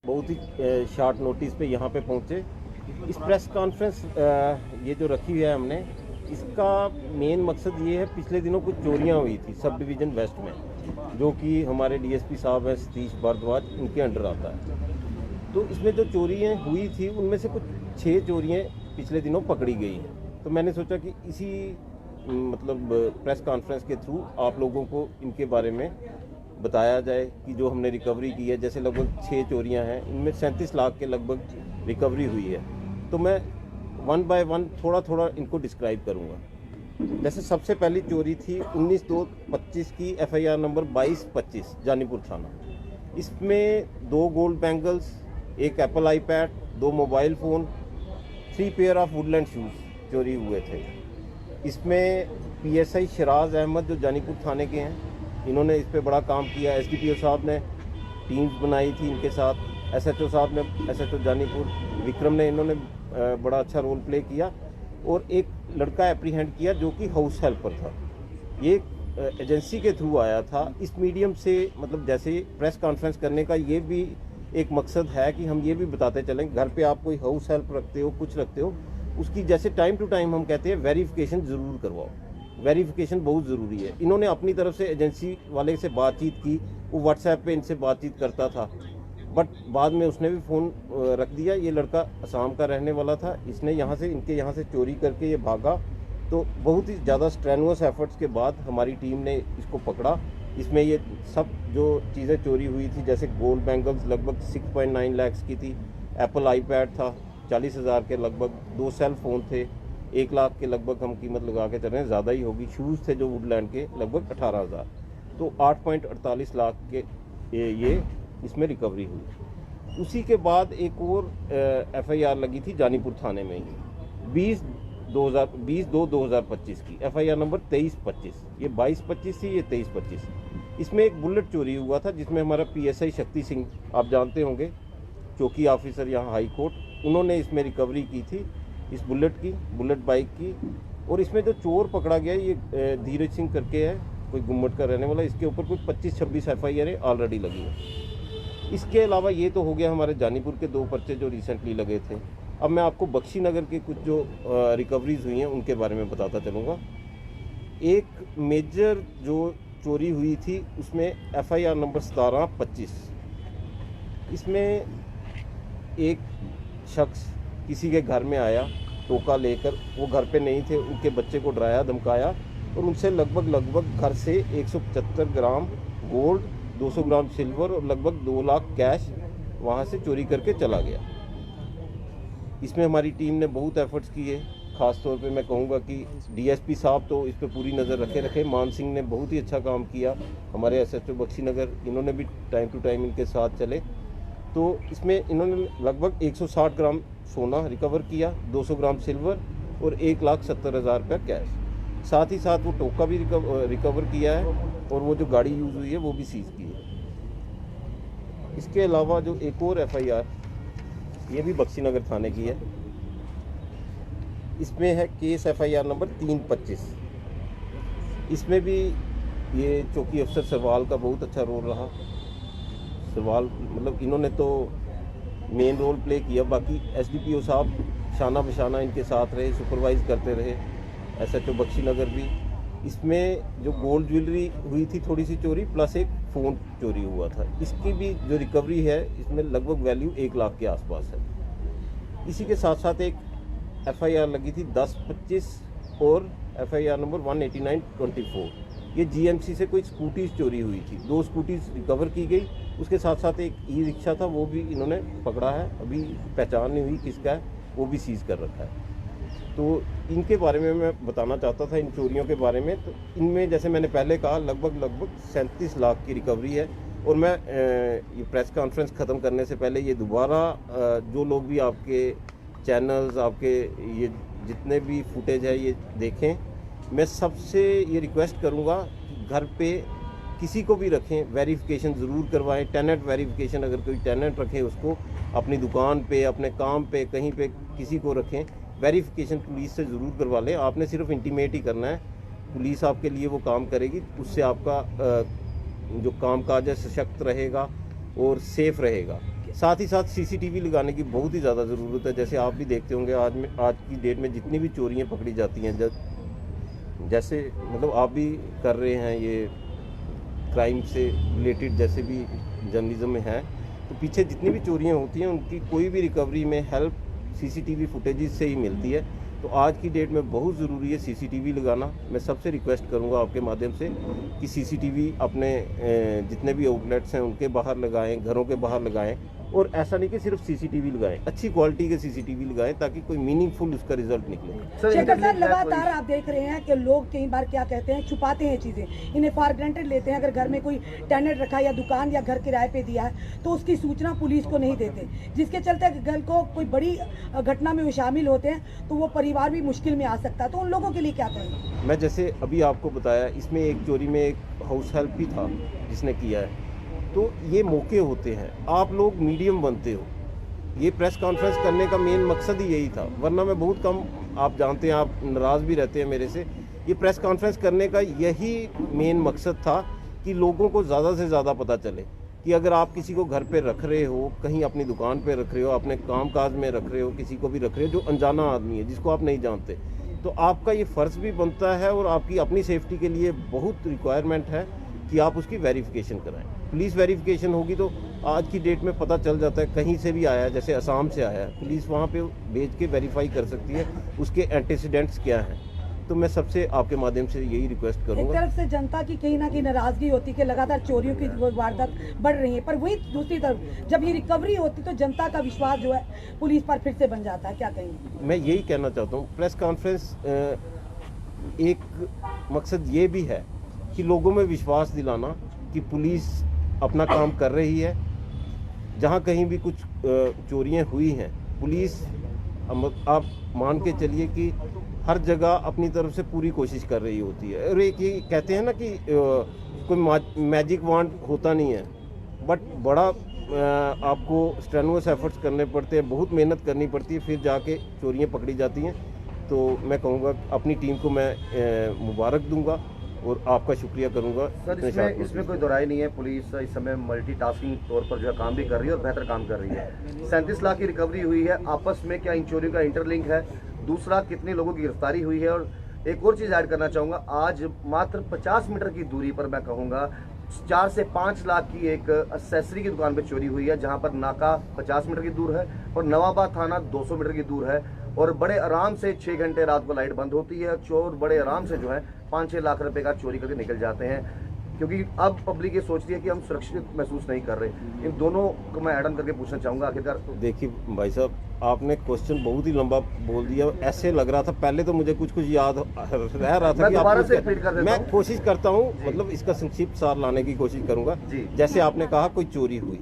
बहुत ही short notice पे यहाँ पे पहुँचे। इस प्रेस कॉन्फ्रेंस ये जो रखी हुई है हमने, इसका मेन मकसद ये है, पिछले दिनों कुछ चोरियाँ हुई थी सब डिवीज़न वेस्ट में, जो कि हमारे डीएसपी साहब हैं सतीश भारद्वाज, इनके अंडर आता है। तो इसमें जो चोरियाँ हुई थी उनमें से कुछ 6 चोरियाँ पिछले दिनों पकड़ी गई हैं। तो मैंने सोचा कि इसी मतलब प्रेस कॉन्फ्रेंस के थ्रू आप लोगों को इनके बारे में बताया जाए कि जो हमने रिकवरी की है। जैसे लगभग 6 चोरियां हैं, इनमें 37 लाख के लगभग रिकवरी हुई है। तो मैं वन बाय वन थोड़ा थोड़ा इनको डिस्क्राइब करूंगा। जैसे सबसे पहली चोरी थी 19/2/25 की, FIR नंबर 2225 जानीपुर थाना। इसमें 2 gold bangles, 1 Apple iPad, 2 mobile phone, 3 pair of Woodland shoes चोरी हुए थे। इसमें PSI शराज अहमद जो जानीपुर थाने के हैं, इन्होंने इस पर बड़ा काम किया। SDPO साहब ने टीम्स बनाई थी इनके साथ, SHO साहब ने, SHO जानीपुर विक्रम ने, इन्होंने बड़ा अच्छा रोल प्ले किया। और एक लड़का एप्रीहेंड किया जो कि हाउस हेल्पर था। ये एजेंसी के थ्रू आया था। इस मीडियम से मतलब जैसे प्रेस कॉन्फ्रेंस करने का ये भी एक मकसद है कि हम ये भी बताते चलें, घर पे आप कोई हाउस हेल्प रखते हो, कुछ रखते हो, उसकी जैसे टाइम टू टाइम हम कहते हैं वेरिफिकेशन ज़रूर करवाओ। वेरिफिकेशन बहुत ज़रूरी है। इन्होंने अपनी तरफ से एजेंसी वाले से बातचीत की, वो व्हाट्सएप पे इनसे बातचीत करता था, बट बाद में उसने भी फ़ोन रख दिया। ये लड़का असम का रहने वाला था, इसने यहाँ से, इनके यहाँ से चोरी करके ये भागा। तो बहुत ही ज़्यादा स्ट्रेनुअस एफर्ट्स के बाद हमारी टीम ने इसको पकड़ा। इसमें ये सब जो चीज़ें चोरी हुई थी, जैसे गोल्ड बैंगल्स लगभग 6.9 लाख की थी, एप्पल आईपैड था 40,000 के लगभग, 2 सेल फ़ोन थे 1 लाख के लगभग, हम कीमत लगा के चल रहे हैं, ज़्यादा ही होगी। शूज़ थे जो वुडलैंड के लगभग 18,000, तो 8.48 लाख के ये इसमें रिकवरी हुई। उसी के बाद एक और FIR लगी थी जानीपुर थाने में ही 20/2/2025 की, FIR नंबर 2325। ये 2225 थी, ये 2325। इसमें एक बुलेट चोरी हुआ था, जिसमें हमारा PSI शक्ति सिंह, आप जानते होंगे, चौकी ऑफिसर यहाँ हाई कोर्ट, उन्होंने इसमें रिकवरी की थी इस बुलेट बाइक की। और इसमें जो चोर पकड़ा गया ये धीरज सिंह करके है, कोई गुम्मट का रहने वाला। इसके ऊपर कुछ 25-26 FIR ऑलरेडी लगी है। इसके अलावा ये तो हो गया हमारे जानीपुर के 2 पर्चे जो रिसेंटली लगे थे। अब मैं आपको बख्शीनगर के कुछ जो रिकवरीज हुई हैं उनके बारे में बताता चलूँगा। एक मेजर जो चोरी हुई थी उसमें FIR नंबर 1725। इसमें एक शख्स किसी के घर में आया टोका लेकर, वो घर पे नहीं थे, उनके बच्चे को डराया धमकाया और उनसे लगभग घर से 175 ग्राम गोल्ड, 200 ग्राम सिल्वर और लगभग 2 लाख कैश वहाँ से चोरी करके चला गया। इसमें हमारी टीम ने बहुत एफर्ट्स किए। ख़ास तौर पे मैं कहूँगा कि DSP साहब तो इस पर पूरी नज़र रखे। मान सिंह ने बहुत ही अच्छा काम किया, हमारे SHO बख्शीनगर, इन्होंने भी टाइम टू टाइम इनके साथ चले। तो इसमें इन्होंने लगभग 160 ग्राम सोना रिकवर किया, 200 ग्राम सिल्वर और 1,70,000 रुपये कैश। साथ ही साथ वो टोका भी रिकवर किया है और वो जो गाड़ी यूज़ हुई है वो भी सीज़ की है। इसके अलावा जो एक और FIR, ये भी बख्शीनगर थाने की है, इसमें है केस FIR नंबर 325। इसमें भी ये चौकी अफसर सरवाल का बहुत अच्छा रोल रहा। सरवाल मतलब इन्होंने तो मेन रोल प्ले किया, बाकी SDPO साहब शाना बशाना इनके साथ रहे, सुपरवाइज करते रहे, SHO बख्शीनगर भी। इसमें जो गोल्ड ज्वेलरी हुई थी थोड़ी सी चोरी, प्लस एक फ़ोन चोरी हुआ था, इसकी भी जो रिकवरी है इसमें लगभग वैल्यू 1 लाख के आसपास है। इसी के साथ साथ एक FIR लगी थी 1025 और FIR नंबर 189/24। ये GMC से कोई स्कूटीज़ चोरी हुई थी, 2 स्कूटीज़ रिकवर की गई। उसके साथ साथ एक ई-रिक्शा था, वो भी इन्होंने पकड़ा है, अभी पहचान नहीं हुई किसका है, वो भी सीज़ कर रखा है। तो इनके बारे में मैं बताना चाहता था, इन चोरियों के बारे में। तो इनमें जैसे मैंने पहले कहा लगभग 37 लाख की रिकवरी है। और मैं ये प्रेस कॉन्फ्रेंस ख़त्म करने से पहले ये दोबारा जो लोग भी आपके चैनल्स, आपके ये जितने भी फुटेज है ये देखें, मैं सबसे ये रिक्वेस्ट करूँगा घर पे किसी को भी रखें, वेरिफिकेशन ज़रूर करवाएं। टेनेंट वेरिफिकेशन, अगर कोई टेनेंट रखे उसको अपनी दुकान पे, अपने काम पे, कहीं पे किसी को रखें, वेरिफिकेशन पुलिस से ज़रूर करवा लें। आपने सिर्फ इंटीमेट ही करना है, पुलिस आपके लिए वो काम करेगी। उससे आपका जो काम काज है सशक्त रहेगा और सेफ़ रहेगा। साथ ही साथ सीसीटीवी लगाने की बहुत ही ज़्यादा ज़रूरत है। जैसे आप भी देखते होंगे आज की डेट में जितनी भी चोरियाँ पकड़ी जाती हैं, जैसे मतलब आप भी कर रहे हैं ये क्राइम से रिलेटेड जैसे भी जर्नलिज्म में है, तो पीछे जितनी भी चोरियाँ होती हैं उनकी कोई भी रिकवरी में हेल्प सीसीटीवी फुटेजेस से ही मिलती है। तो आज की डेट में बहुत ज़रूरी है सीसीटीवी लगाना। मैं सबसे रिक्वेस्ट करूंगा आपके माध्यम से कि सीसीटीवी अपने जितने भी आउटलेट्स हैं उनके बाहर लगाएं, घरों के बाहर लगाएं, और ऐसा नहीं कि सिर्फ सीसीटीवी लगाएं, अच्छी क्वालिटी के सीसीटीवी लगाएं ताकि कोई मीनिंगफुल उसका रिजल्ट निकले। शेखर सर, लगातार आप देख रहे हैं कि लोग कई बार क्या कहते हैं, छुपाते हैं चीज़ें, इन्हें फॉर ग्रांटेड लेते हैं। अगर घर में कोई टेनेंट रखा या दुकान या घर किराए पे दिया है तो उसकी सूचना पुलिस को नहीं देते, जिसके चलते घर को कोई बड़ी घटना में वो शामिल होते हैं तो वो परिवार भी मुश्किल में आ सकता है। तो उन लोगों के लिए क्या करें? मैं जैसे अभी आपको बताया, इसमें एक चोरी में एक हाउस हेल्प भी था जिसने किया है। तो ये मौके होते हैं, आप लोग मीडियम बनते हो। ये प्रेस कॉन्फ्रेंस करने का मेन मकसद ही यही था, वरना मैं बहुत कम, आप जानते हैं, आप नाराज़ भी रहते हैं मेरे से। ये प्रेस कॉन्फ्रेंस करने का यही मेन मकसद था कि लोगों को ज़्यादा से ज़्यादा पता चले कि अगर आप किसी को घर पे रख रहे हो, कहीं अपनी दुकान पे रख रहे हो, अपने काम काज में रख रहे हो, किसी को भी रख रहे हो जो अनजाना आदमी है जिसको आप नहीं जानते, तो आपका ये फ़र्ज़ भी बनता है और आपकी अपनी सेफ्टी के लिए बहुत रिक्वायरमेंट है कि आप उसकी वेरिफिकेशन कराएं। पुलिस वेरिफिकेशन होगी तो आज की डेट में पता चल जाता है, कहीं से भी आया है, जैसे असम से आया है, पुलिस वहाँ पे भेज के वेरीफाई कर सकती है उसके एंटीसीडेंट्स क्या हैं। तो मैं सबसे आपके माध्यम से यही रिक्वेस्ट करूँगा। एक तरफ से जनता की कहीं ना कहीं नाराजगी होती है कि लगातार चोरियों की वारदात बढ़ रही है, पर वही दूसरी तरफ जब ये रिकवरी होती तो जनता का विश्वास जो है पुलिस पर फिर से बन जाता है। क्या कहेंगे? मैं यही कहना चाहता हूँ, प्रेस कॉन्फ्रेंस एक मकसद ये भी है कि लोगों में विश्वास दिलाना कि पुलिस अपना काम कर रही है। जहाँ कहीं भी कुछ चोरियाँ हुई हैं, पुलिस आप मान के चलिए कि हर जगह अपनी तरफ से पूरी कोशिश कर रही होती है। और एक ये कहते हैं ना कि कोई मैजिक वांड होता नहीं है, बट बड़ा आपको स्ट्रेनुअस एफर्ट्स करने पड़ते हैं, बहुत मेहनत करनी पड़ती है, फिर जाके चोरियाँ पकड़ी जाती हैं। तो मैं कहूँगा अपनी टीम को मैं मुबारक दूंगा और आपका शुक्रिया करूंगा। सर, इसमें कोई दोराई नहीं है, पुलिस इस समय मल्टीटास्किंग तौर पर जो है काम भी कर रही है और बेहतर काम कर रही है। 37 लाख की रिकवरी हुई है, आपस में क्या इन चोरियों का इंटरलिंक है? दूसरा, कितने लोगों की गिरफ्तारी हुई है? और एक और चीज़ ऐड करना चाहूँगा, आज मात्र 50 मीटर की दूरी पर मैं कहूँगा 4 से 5 लाख की एक एक्सेसरी की दुकान पर चोरी हुई है, जहाँ पर नाका 50 मीटर की दूर है और नवाबाद थाना 200 मीटर की दूर है। और बड़े आराम से 6 घंटे रात को लाइट बंद होती है, चोर बड़े आराम से जो है 5-6 लाख रुपए का चोरी करके निकल जाते हैं, क्योंकि अब पब्लिक ये सोचती है कि हम सुरक्षित महसूस नहीं कर रहे। इन दोनों को मैं ऐड करके पूछना चाहूँगा आखिरकार। देखिए भाई साहब, आपने क्वेश्चन बहुत ही लंबा बोल दिया, ऐसे लग रहा था पहले तो मुझे कुछ याद रह रहा था कि आप, मैं कोशिश करता हूँ, मतलब इसका संक्षिप्त सार लाने की कोशिश करूँगा। जैसे आपने कहा कोई चोरी हुई,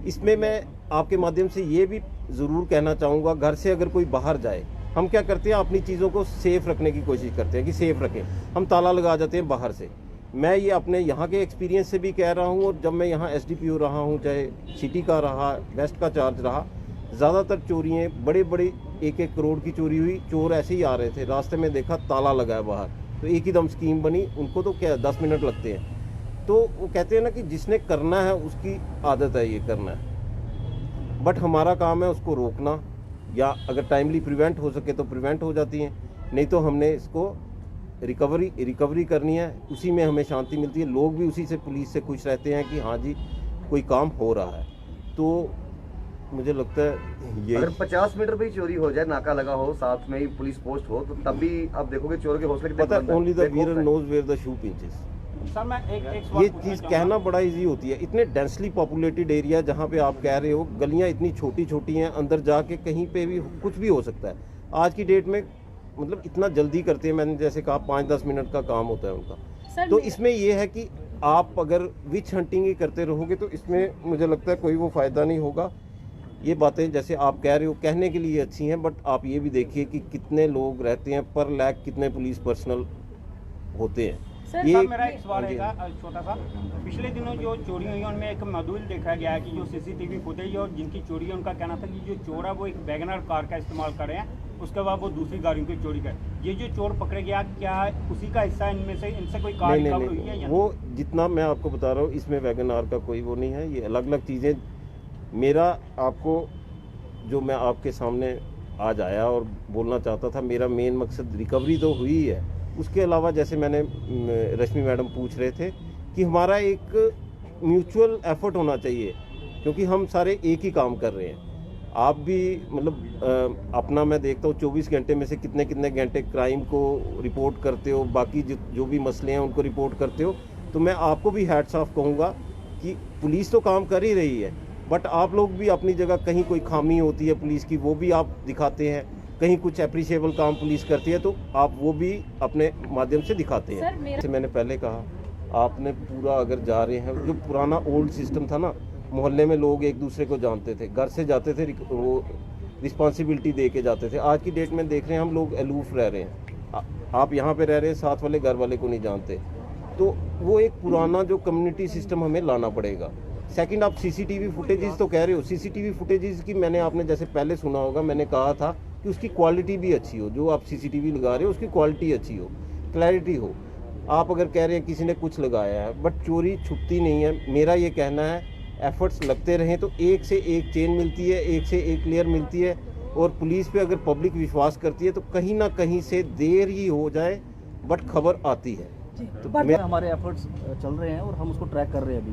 इसमें मैं आपके माध्यम से ये भी ज़रूर कहना चाहूँगा, घर से अगर कोई बाहर जाए, हम क्या करते हैं, अपनी चीज़ों को सेफ़ रखने की कोशिश करते हैं कि सेफ़ रखें, हम ताला लगा जाते हैं बाहर से। मैं ये अपने यहाँ के एक्सपीरियंस से भी कह रहा हूँ, और जब मैं यहाँ एसडीपीओ रहा हूँ, चाहे सिटी का रहा, वेस्ट का चार्ज रहा, ज़्यादातर चोरियाँ बड़े 1-1 करोड़ की चोरी हुई। चोर ऐसे ही आ रहे थे, रास्ते में देखा ताला लगा है बाहर, तो एक ही दम स्कीम बनी, उनको तो क्या 10 मिनट लगते हैं। तो वो कहते हैं ना कि जिसने करना है उसकी आदत है ये करना है, बट हमारा काम है उसको रोकना, या अगर टाइमली प्रिवेंट हो सके तो प्रिवेंट हो जाती हैं, नहीं तो हमने इसको रिकवरी करनी है, उसी में हमें शांति मिलती है। लोग भी उसी से, पुलिस से खुश रहते हैं कि हाँ जी कोई काम हो रहा है। तो मुझे लगता है ये, अगर 50 मीटर पे ही चोरी हो जाए, नाका लगा हो, साथ में ही पुलिस पोस्ट हो, तो तब भी आप देखोगे चोर के हौसले कितने बुलंद हैं। Only the wearer knows where the shoe pinches. Sir, मैं एक ये चीज़ कहना बड़ा इजी होती है, इतने डेंसली पॉपुलेटेड एरिया जहाँ पे आप कह रहे हो, गलियाँ इतनी छोटी छोटी हैं, अंदर जाके कहीं पे भी कुछ भी हो सकता है। आज की डेट में मतलब इतना जल्दी करते हैं, मैंने जैसे कहा 5-10 मिनट का काम होता है उनका। तो इसमें यह है कि आप अगर विच हंटिंग ही करते रहोगे तो इसमें मुझे लगता है कोई वो फ़ायदा नहीं होगा। ये बातें जैसे आप कह रहे हो कहने के लिए अच्छी हैं, बट आप ये भी देखिए कि कितने लोग रहते हैं, पर लैख कितने पुलिस पर्सनल होते हैं। ये मेरा एक सवाल रहेगा छोटा सा। पिछले दिनों जो चोरी हुई उनमें एक मॉड्यूल देखा गया है कि जो सीसीटीवी फुटेज और जिनकी चोरी है उनका कहना था कि जो चोर है वो एक वैगनर कार का इस्तेमाल कर रहे हैं, उसके बाद वो दूसरी गाड़ियों की चोरी कर। ये जो चोर पकड़े गया, क्या उसी का हिस्सा इनमें से, इनसे कोई कार रिकवर हुई है? वो जितना मैं आपको बता रहा हूँ, इसमें वैगन आर का कोई वो नहीं है, ये अलग अलग चीज़ें मेरा आपको जो मैं आपके सामने आज आया और बोलना चाहता था, मेरा मेन मकसद रिकवरी तो हुई है, उसके अलावा जैसे मैंने रश्मि मैडम पूछ रहे थे कि हमारा एक म्यूचुअल एफर्ट होना चाहिए, क्योंकि हम सारे एक ही काम कर रहे हैं। आप भी मतलब अपना मैं देखता हूँ 24 घंटे में से कितने कितने घंटे क्राइम को रिपोर्ट करते हो, बाकी जो भी मसले हैं उनको रिपोर्ट करते हो। तो मैं आपको भी हैट्स ऑफ कहूँगा कि पुलिस तो काम कर ही रही है, बट आप लोग भी अपनी जगह कहीं कोई खामी होती है पुलिस की, वो भी आप दिखाते हैं। कहीं कुछ अप्रिशिएबल काम पुलिस करती है तो आप वो भी अपने माध्यम से दिखाते हैं। जैसे मैंने पहले कहा, आपने पूरा अगर जा रहे हैं, जो पुराना ओल्ड सिस्टम था ना, मोहल्ले में लोग एक दूसरे को जानते थे, घर से जाते थे, वो रिस्पॉन्सिबिलिटी दे के जाते थे। आज की डेट में देख रहे हैं हम लोग अलूफ रह रहे हैं। आप यहाँ पे रह रहे हैं, साथ वाले घर वाले को नहीं जानते, तो वो एक पुराना जो कम्युनिटी सिस्टम हमें लाना पड़ेगा। सेकंड, आप सीसीटीवी फुटेजेस तो कह रहे हो, सीसीटीवी फुटेजेस की मैंने आपने जैसे पहले सुना होगा, मैंने कहा था कि उसकी क्वालिटी भी अच्छी हो, जो आप सीसीटीवी लगा रहे हो उसकी क्वालिटी अच्छी हो, क्लैरिटी हो। आप अगर कह रहे हैं किसी ने कुछ लगाया है, बट चोरी छुपती नहीं है। मेरा ये कहना है एफर्ट्स लगते रहें तो एक से एक चेन मिलती है, एक से एक लेयर मिलती है। और पुलिस पे अगर पब्लिक विश्वास करती है तो कहीं ना कहीं से देर ही हो जाए बट खबर आती है। तो हमारे एफर्ट्स चल रहे हैं और हम उसको ट्रैक कर रहे हैं अभी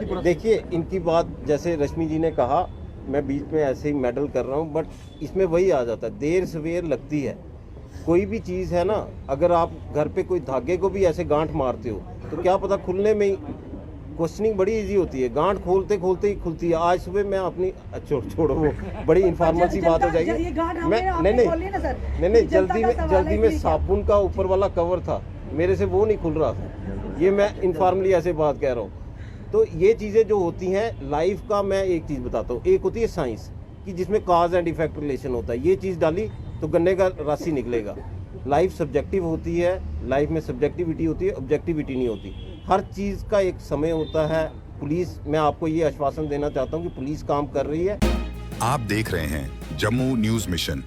भी। देखिए, इनकी बात जैसे रश्मि जी ने कहा, मैं बीच में ऐसे ही मेडल कर रहा हूँ, बट इसमें वही आ जाता है, देर सवेर लगती है। कोई भी चीज़ है ना, अगर आप घर पे कोई धागे को भी ऐसे गांठ मारते हो तो क्या पता खुलने में ही, क्वेश्चनिंग बड़ी इजी होती है, गांठ खोलते खोलते ही खुलती है। आज सुबह मैं अपनी छोड़ो वो बड़ी इनफॉर्मल सी बात हो जाएगी। मैं नहीं जल्दी में साबुन का ऊपर वाला कवर था, मेरे से वो नहीं खुल रहा था। ये मैं इनफॉर्मली ऐसे बात कह रहा हूँ। तो ये चीज़ें जो होती हैं लाइफ का, मैं एक चीज़ बताता हूँ, एक होती है साइंस कि जिसमें काज एंड इफेक्ट रिलेशन होता है। ये चीज़ डाली तो गन्ने का राशि निकलेगा। लाइफ सब्जेक्टिव होती है, लाइफ में सब्जेक्टिविटी होती है, ऑब्जेक्टिविटी नहीं होती। हर चीज़ का एक समय होता है। पुलिस, मैं आपको ये आश्वासन देना चाहता हूँ कि पुलिस काम कर रही है। आप देख रहे हैं जम्मू न्यूज़ मिशन।